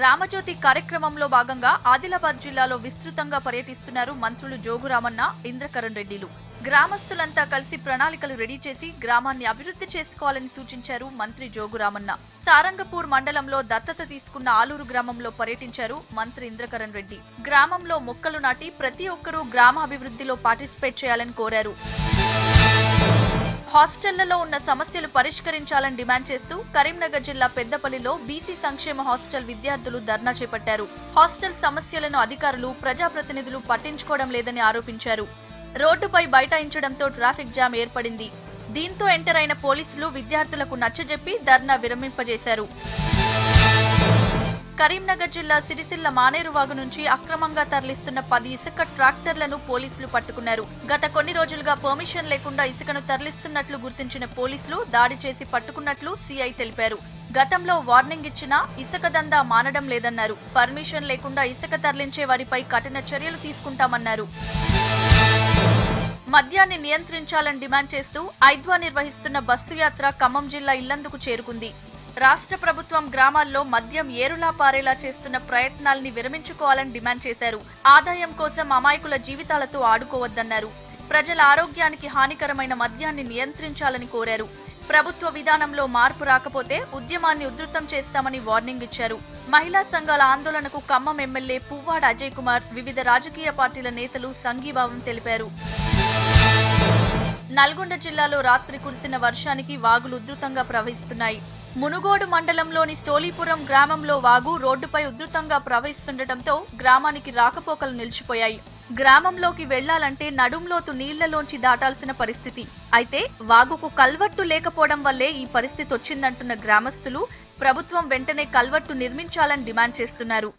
గ్రామజ్యోతి కార్యక్రమంలో భాగంగా ఆదిలాబాద్ జిల్లాలో విస్తృతంగా పర్యటిస్తున్నారు మంత్రులు జోగురామన్న, ఇంద్రకరణ్ రెడ్డిలు. గ్రామస్తులంతా కలిసి ప్రణాళికలు రెడీ చేసి గ్రామాన్ని అభివృద్ధి చేసుకోవాలని సూచించారు మంత్రి జోగురామన్న. సారంగపూర్ మండలంలో దత్తత తీసుకున్న ఆలూరు గ్రామంలో పర్యటించారు మంత్రి ఇంద్రకరణ్ రెడ్డి. గ్రామంలో మొక్కలు నాటి ప్రతి ఒక్కరూ గ్రామ అభివృద్ధిలో పార్టిసిపేట్ చేయాలని కోరారు. హాస్టళ్లలో ఉన్న సమస్యలు పరిష్కరించాలని డిమాండ్ చేస్తూ కరీంనగర్ జిల్లా పెద్దపల్లిలో బీసీ సంక్షేమ హాస్టల్ విద్యార్థులు ధర్నా చేపట్టారు. హాస్టల్ సమస్యలను అధికారులు, ప్రజాప్రతినిధులు పట్టించుకోవడం లేదని ఆరోపించారు. రోడ్డుపై బైఠాయించడంతో ట్రాఫిక్ జామ్ ఏర్పడింది. దీంతో ఎంటర్ అయిన పోలీసులు విద్యార్థులకు నచ్చజెప్పి ధర్నా విరమింపజేశారు. కరీంనగర్ జిల్లా సిరిసిల్ల మానేరువాగు నుంచి అక్రమంగా తరలిస్తున్న 10 ఇసుక ట్రాక్టర్లను పోలీసులు పట్టుకున్నారు. గత కొన్ని రోజులుగా పర్మిషన్ లేకుండా ఇసుకను తరలిస్తున్నట్లు గుర్తించిన పోలీసులు దాడి చేసి పట్టుకున్నట్లు సీఐ తెలిపారు. గతంలో వార్నింగ్ ఇచ్చినా ఇసుక దందా మానడం లేదన్నారు. పర్మిషన్ లేకుండా ఇసుక తరలించే వారిపై కఠిన చర్యలు తీసుకుంటామన్నారు. మద్యాన్ని నియంత్రించాలని డిమాండ్ చేస్తూ ఐద్వా నిర్వహిస్తున్న బస్సు యాత్ర ఖమ్మం జిల్లా ఇల్లందుకు చేరుకుంది. రాష్ట్ర ప్రభుత్వం గ్రామాల్లో మద్యం ఏరులా పారేలా చేస్తున్న ప్రయత్నాల్ని విరమించుకోవాలని డిమాండ్ చేశారు. ఆదాయం కోసం అమాయకుల జీవితాలతో ఆడుకోవద్దన్నారు. ప్రజల ఆరోగ్యానికి హానికరమైన మద్యాన్ని నియంత్రించాలని కోరారు. ప్రభుత్వ విధానంలో మార్పు రాకపోతే ఉద్యమాన్ని ఉధృతం చేస్తామని వార్నింగ్ ఇచ్చారు. మహిళా సంఘాల ఆందోళనకు ఖమ్మం ఎమ్మెల్యే పువ్వాడ అజయ్ కుమార్, వివిధ రాజకీయ పార్టీల నేతలు సంఘీభావం తెలిపారు. నల్గొండ జిల్లాలో రాత్రి కురిసిన వర్షానికి వాగులు ఉధృతంగా ప్రవహిస్తున్నాయి. మునుగోడు మండలంలోని సోలీపురం గ్రామంలో వాగు రోడ్డుపై ఉధృతంగా ప్రవహిస్తుండటంతో గ్రామానికి రాకపోకలు నిలిచిపోయాయి. గ్రామంలోకి వెళ్లాలంటే నడుంలోతు నీళ్లలోంచి దాటాల్సిన పరిస్థితి. అయితే వాగుకు కల్వర్టు లేకపోవడం వల్లే ఈ పరిస్థితి వచ్చిందంటున్న గ్రామస్తులు ప్రభుత్వం వెంటనే కల్వర్టు నిర్మించాలని డిమాండ్ చేస్తున్నారు.